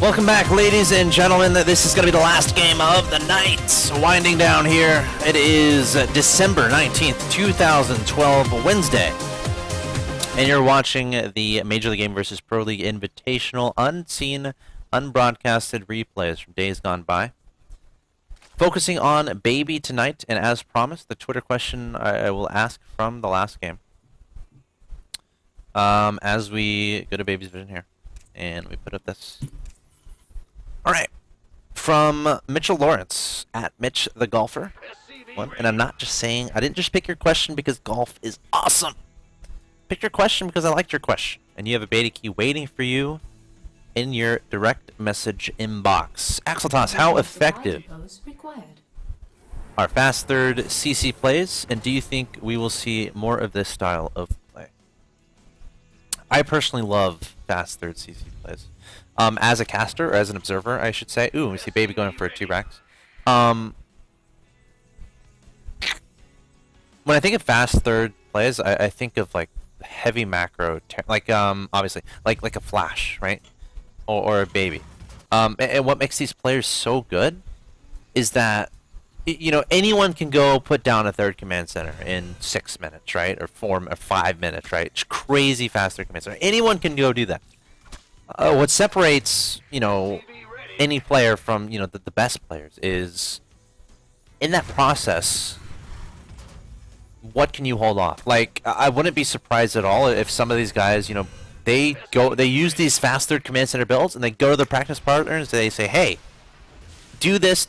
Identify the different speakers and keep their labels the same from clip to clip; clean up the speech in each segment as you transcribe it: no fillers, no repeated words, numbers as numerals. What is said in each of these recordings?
Speaker 1: Welcome back, ladies and gentlemen. This is going to be the last game of the night. Winding down here. It is December 19th, 2012, Wednesday. And you're watching the Major League Game vs. Pro League Invitational, unseen, unbroadcasted replays from days gone by. Focusing on BaBy tonight, and as promised, the Twitter question I will ask from the last game. As we go to BaBy's vision here. And we put up this. Alright, from Mitchell Lawrence, at Mitch the Golfer. And I'm not just saying, I didn't just pick your question because golf is awesome. Pick your question because I liked your question. And you have a beta key waiting for you in your direct message inbox. Axeltoss, how effective are fast third CC plays? And do you think we will see more of this style of play? I personally love fast third CC plays. As a caster, or as an observer, I should say. Ooh, we see BaBy going for a 2 racks. When I think of fast third plays, I think of like heavy macro, like obviously, like a Flash, right? Or a BaBy. And what makes these players so good is that, you know, anyone can go put down a third command center in 6 minutes, right? Or 4 or 5 minutes, right? It's crazy fast third command center. Anyone can go do that. What separates, you know, any player from, you know, the best players is, in that process, what can you hold off? Like, I wouldn't be surprised at all if some of these guys, you know, they use these fast third command center builds, and they go to their practice partners, and they say, hey, do this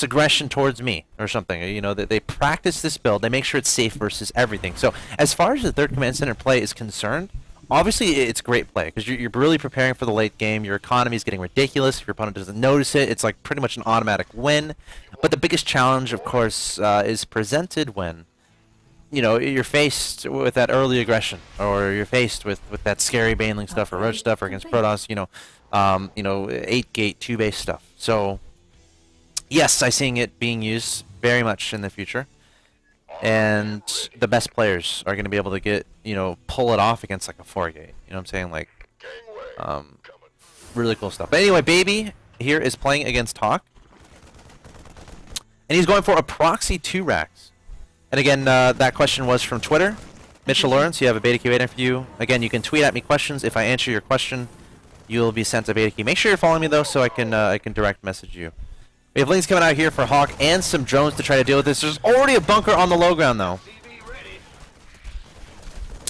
Speaker 1: aggression towards me, or something. You know, they practice this build, they make sure it's safe versus everything. So, as far as the third command center play is concerned, obviously, it's great play, because you're really preparing for the late game. Your economy is getting ridiculous. If your opponent doesn't notice it, it's like pretty much an automatic win. But the biggest challenge, of course, is presented when, you know, you're faced with that early aggression, or you're faced with that scary Baneling stuff, or Roach stuff, or against Protoss, you know, 8-gate, 2-base stuff. So, yes, I'm seeing it being used very much in the future. And the best players are going to be able to get, you know, pull it off against like a 4-gate. You know what I'm saying? Like, really cool stuff. But anyway, BaBy here is playing against Hawk. And he's going for a proxy 2 racks. And again, that question was from Twitter. Mitchell Lawrence, you have a beta key waiting for you. Again, you can tweet at me questions. If I answer your question, you'll be sent a beta key. Make sure you're following me, though, so I can direct message you. We have links coming out here for Hawk and some drones to try to deal with this. There's already a bunker on the low ground, though.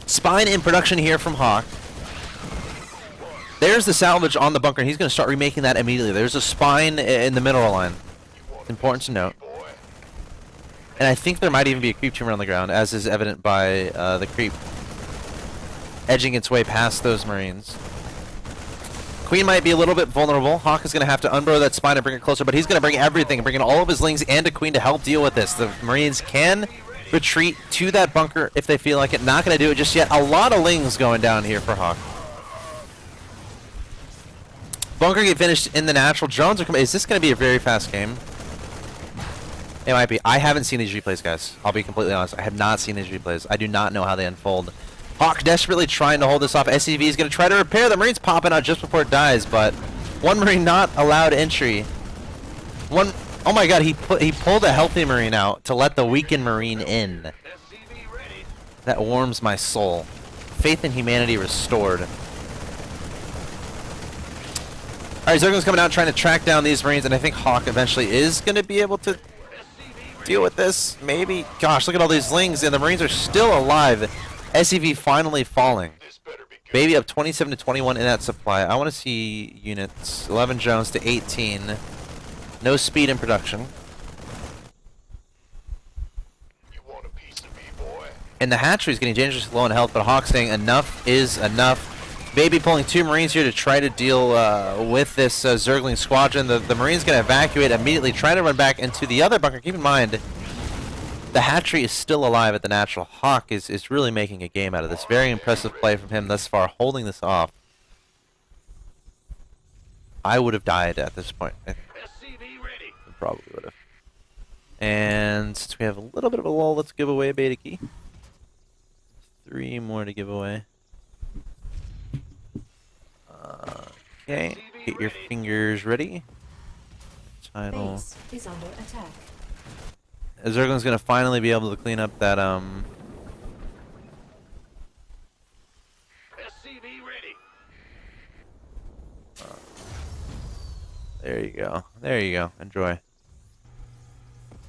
Speaker 1: Spine in production here from Hawk. There's the salvage on the bunker, and he's going to start remaking that immediately. There's a spine in the mineral line. It's important to note. And I think there might even be a creep tumor on the ground, as is evident by the creep edging its way past those Marines. Queen might be a little bit vulnerable. Hawk is going to have to unburrow that spine and bring it closer, but he's going to bring everything, bring in all of his lings and a Queen to help deal with this. The Marines can retreat to that bunker if they feel like it. Not going to do it just yet. A lot of lings going down here for Hawk. Bunker get finished in the natural. Drones are coming. Is this going to be a very fast game? It might be. I haven't seen these replays, guys. I'll be completely honest. I have not seen these replays. I do not know how they unfold. Hawk desperately trying to hold this off. SCV is going to try to repair. The Marine's popping out just before it dies, but one Marine not allowed entry. Oh my god, he pulled a healthy Marine out to let the weakened Marine in. That warms my soul. Faith in humanity restored. Alright, Zergling's coming out trying to track down these Marines, and I think Hawk eventually is going to be able to deal with this. Maybe. Gosh, look at all these lings, and the Marines are still alive. SCV finally falling. BaBy up 27 to 21 in that supply. I want to see units. 11 Jones to 18. No speed in production. And the hatchery is getting dangerously low in health, but Hawk saying enough is enough. BaBy pulling 2 Marines here to try to deal with this Zergling squadron. The Marines going to evacuate immediately, trying to run back into the other bunker. Keep in mind, the hatchery is still alive at the natural. Hawk is really making a game out of this. Very impressive play from him thus far, holding this off. I would have died at this point. I probably would have. And since we have a little bit of a lull, let's give away a beta key. 3 more to give away. Okay. Get your fingers ready. Title.
Speaker 2: Base is under attack.
Speaker 1: Zergling's gonna finally be able to clean up that
Speaker 3: SCV ready.
Speaker 1: There you go. There you go. Enjoy.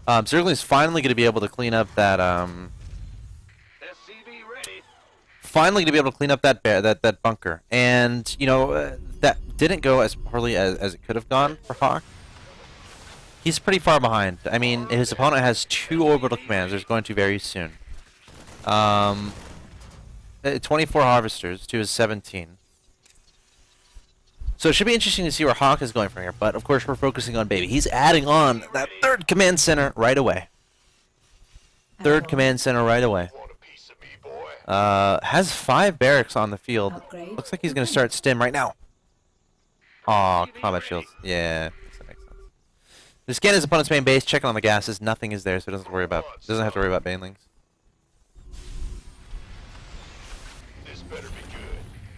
Speaker 1: Zergling's finally gonna be able to clean up that
Speaker 3: SCV ready.
Speaker 1: finally gonna be able to clean up that that bunker. And you know that didn't go as poorly as it could have gone for Hawk. He's pretty far behind. I mean, his opponent has 2 orbital commands. There's going to very soon. 24 harvesters to his 17. So it should be interesting to see where Hawk is going from here. But of course, we're focusing on BaBy. He's adding on that 3rd command center right away. 3rd command center right away.
Speaker 3: Want a piece of me, boy?
Speaker 1: Has 5 barracks on the field.
Speaker 2: Upgrade.
Speaker 1: Looks like he's going to start stim right now. Aw, combat shields. Yeah, that makes sense. Just scan his opponent's main base, checking on the gases. Nothing is there, so he doesn't have to worry about banelings.
Speaker 3: This better be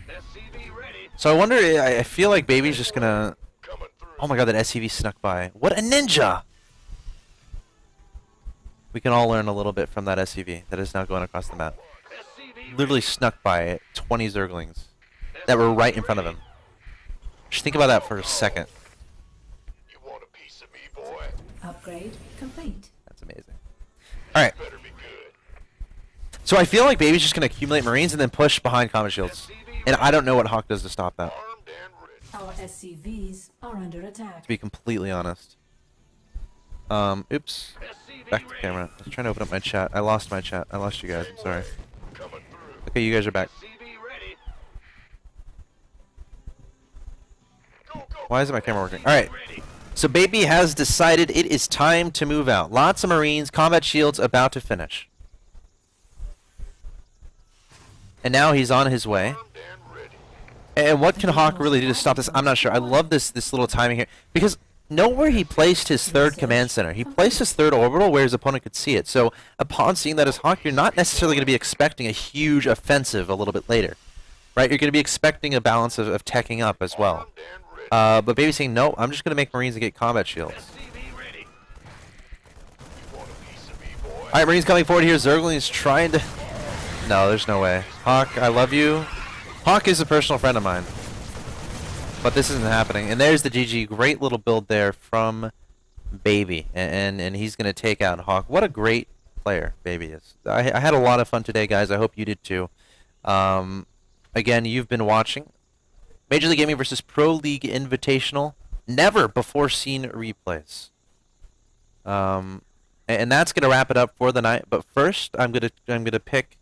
Speaker 3: good. SCV ready.
Speaker 1: So I wonder. I feel like BaBy's just gonna.
Speaker 3: Coming through.
Speaker 1: Oh my god, that SCV snuck by. What a ninja! We can all learn a little bit from that SCV that is now going across the map.
Speaker 3: SCV
Speaker 1: Literally snuck by 20 Zerglings that were right in front of him. Just think about that for a second.
Speaker 3: You want a piece of me, boy?
Speaker 2: Upgrade complete.
Speaker 1: That's amazing. Alright,
Speaker 3: Better be good.
Speaker 1: so I feel like BaBy's just gonna accumulate Marines and then push behind combat shields. And I don't know what Hawk does to stop that,
Speaker 3: Armed and ready.
Speaker 2: Our SCVs are under attack.
Speaker 1: to be completely honest. Oops.
Speaker 3: SCV
Speaker 1: Back to
Speaker 3: ready.
Speaker 1: camera. I was trying to open up my chat. I lost my chat. I lost you guys. I'm sorry.
Speaker 3: Coming through.
Speaker 1: Okay, you guys are back.
Speaker 3: SCV ready. Go, go.
Speaker 1: Why isn't my camera working? Alright. So BaBy has decided it is time to move out. Lots of Marines, combat shields about to finish. And now he's on his way.
Speaker 3: Armed and ready.
Speaker 1: And what can Hawk really do to stop this? I'm not sure. I love this little timing here. Because note where he placed his 3rd command center. He placed his 3rd orbital where his opponent could see it. So upon seeing that as Hawk, you're not necessarily going to be expecting a huge offensive a little bit later. Right? You're going to be expecting a balance of teching up as well.
Speaker 3: Armed and ready.
Speaker 1: But BaBy's saying, no, I'm just going to make Marines and get combat shields.
Speaker 3: SCV ready. You want a piece of me, boy?
Speaker 1: Alright, Marines coming forward here. Zergling is trying to... No, there's no way. Hawk, I love you. Hawk is a personal friend of mine. But this isn't happening. And there's the GG. Great little build there from BaBy. And he's going to take out Hawk. What a great player BaBy is. I had a lot of fun today, guys. I hope you did too. Again, you've been watching Major League Gaming versus Pro League Invitational. Never before seen replays. And that's gonna wrap it up for the night. But first, I'm gonna pick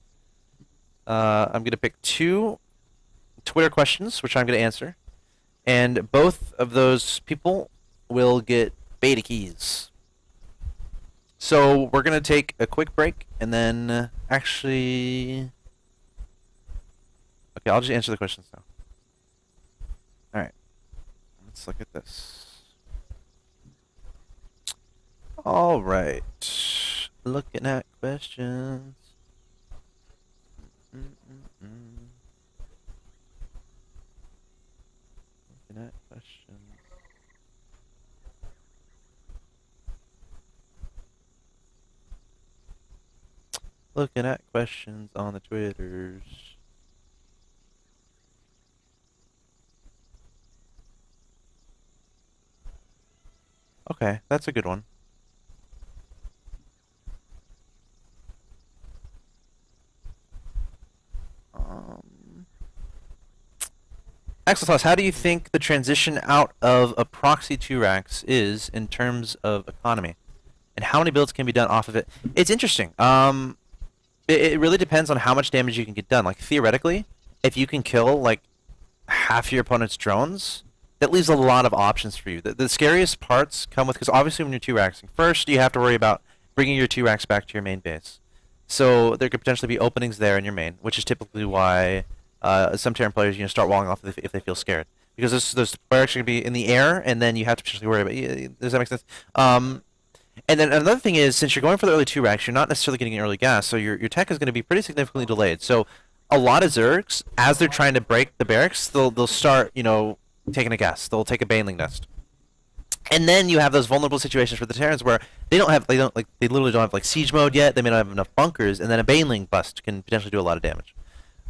Speaker 1: 2 Twitter questions, which I'm gonna answer, and both of those people will get beta keys. So we're gonna take a quick break, and then actually, okay, I'll just answer the questions now. All right, let's look at this. All right, looking at questions. Looking at questions. Looking at questions on the Twitters. Okay, that's a good one. Axeltoss, how do you think the transition out of a proxy 2-Rax is in terms of economy? And how many builds can be done off of it? It's interesting. It really depends on how much damage you can get done. Like, theoretically, if you can kill, like, half your opponent's drones, that leaves a lot of options for you. The scariest parts come with, because obviously when you're 2-Raxing, first you have to worry about bringing your 2-Rax back to your main base. So there could potentially be openings there in your main, which is typically why some Terran players start walling off if they feel scared. Because those barracks are going to be in the air, and then you have to potentially worry about... Does that make sense? And then another thing is, since you're going for the early 2-Rax, you're not necessarily getting early gas, so your tech is going to be pretty significantly delayed. So a lot of Zergs, as they're trying to break the barracks, they'll start, taking a guess. They'll take a baneling nest. And then you have those vulnerable situations for the Terrans where they literally don't have like siege mode yet. They may not have enough bunkers, and then a baneling bust can potentially do a lot of damage.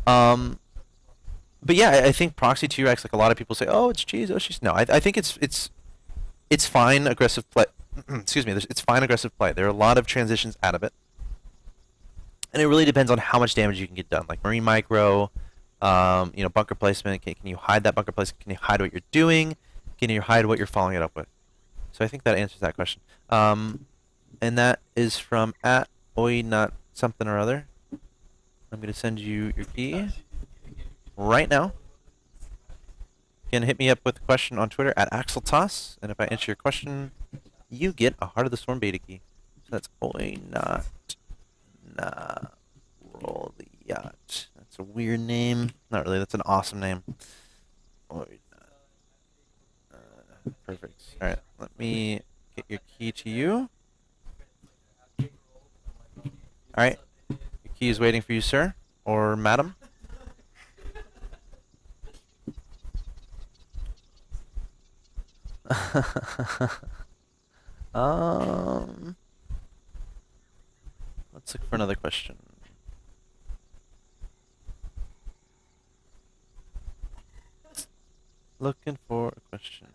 Speaker 1: But yeah, I think proxy 2x, like a lot of people say, oh, it's cheese, oh, she's no. I think it's fine aggressive play. Excuse me, it's fine aggressive play. There are a lot of transitions out of it, and it really depends on how much damage you can get done. Like marine micro, bunker placement. Can you hide that bunker placement? Can you hide what you're doing? Can you hide what you're following it up with? So I think that answers that question. And that is from @oi not something or other. I'm gonna send you your key right now. You can hit me up with a question on Twitter @Axeltoss, and if I answer your question, you get a Heart of the Storm beta key. So that's oi not roll the yacht. That's a weird name. Not really. That's an awesome name. Oi not. Perfect. All right. Let me get your key to you. All right. Your key is waiting for you, sir or madam. Let's look for another question. Looking for a question.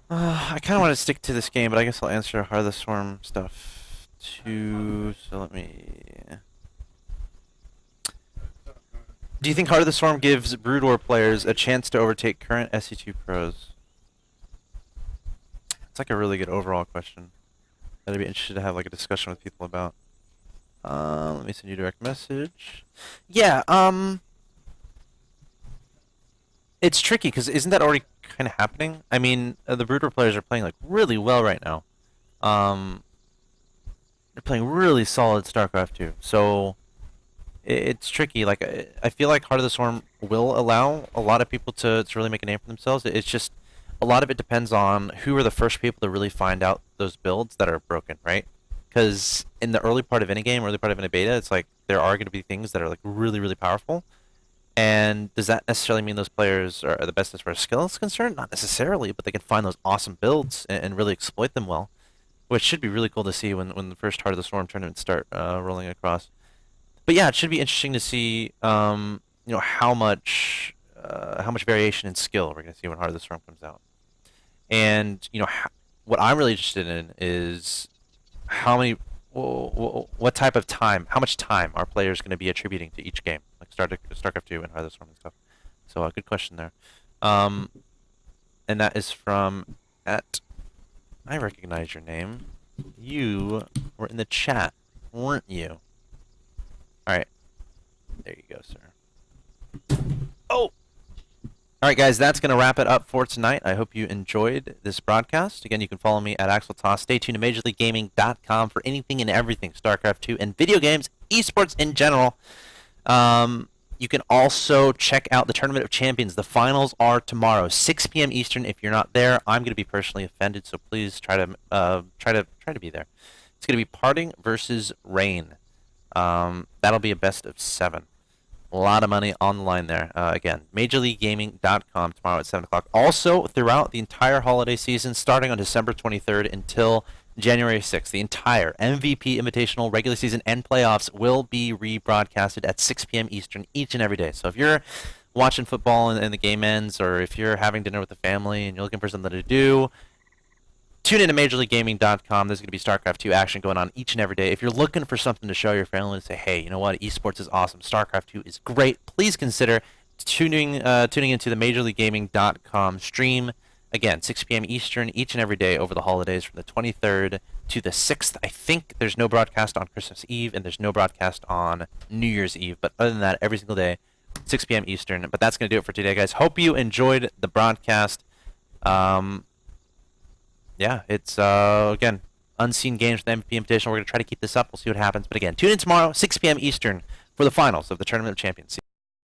Speaker 1: I kind of want to stick to this game, but I guess I'll answer Heart of the Storm stuff too. So let me. Do you think Heart of the Storm gives Brood War players a chance to overtake current SC2 pros? It's like a really good overall question that I'd be interested to have like a discussion with people about. Let me send you a direct message. Yeah, it's tricky because isn't that already kind of happening? I mean, the Brood War players are playing like really well right now. They're playing really solid Starcraft 2. So it's tricky. Like I feel like Heart of the Storm will allow a lot of people to really make a name for themselves. It's just a lot of it depends on who are the first people to really find out those builds that are broken, right? Because in the early part of any game, early part of any beta, it's like there are going to be things that are like really, really powerful. And does that necessarily mean those players are the best as far as skill is concerned? Not necessarily, but they can find those awesome builds and really exploit them well, which should be really cool to see when the first Heart of the Storm tournaments start rolling across. But yeah, it should be interesting to see, how much variation in skill we're going to see when Heart of the Storm comes out. And what I'm really interested in is what type of time, how much time are players going to be attributing to each game, like Starcraft 2 and Heart of the Storm and stuff. So good question there. And that is from I recognize your name. You were in the chat, weren't you? Alright. There you go, sir. Oh! Alright, guys, that's going to wrap it up for tonight. I hope you enjoyed this broadcast. Again, you can follow me at Axeltoss. Stay tuned to MajorLeagueGaming.com for anything and everything StarCraft 2 and video games, esports in general. You can also check out the Tournament of Champions. The finals are tomorrow, 6 p.m. Eastern. If you're not there, I'm going to be personally offended, so please try to be there. It's going to be Parting versus Rain. That'll be a best of 7. A lot of money on the line there. Again, MajorLeagueGaming.com tomorrow at 7 o'clock. Also, throughout the entire holiday season, starting on December 23rd until January 6th, the entire MVP Invitational regular season and playoffs will be rebroadcasted at 6 p.m. Eastern each and every day. So if you're watching football and the game ends, or if you're having dinner with the family and you're looking for something to do, tune in to MajorLeagueGaming.com. There's going to be StarCraft 2 action going on each and every day. If you're looking for something to show your family and say, hey, you know what, esports is awesome, StarCraft 2 is great, please consider tuning into the MajorLeagueGaming.com stream. Again, 6 p.m. Eastern each and every day over the holidays from the 23rd to the 6th. I think there's no broadcast on Christmas Eve and there's no broadcast on New Year's Eve. But other than that, every single day, 6 p.m. Eastern. But that's going to do it for today, guys. Hope you enjoyed the broadcast. Yeah, it's, again, unseen games for the MVP Invitational. We're going to try to keep this up. We'll see what happens. But again, tune in tomorrow, 6 p.m. Eastern for the finals of the Tournament of Champions.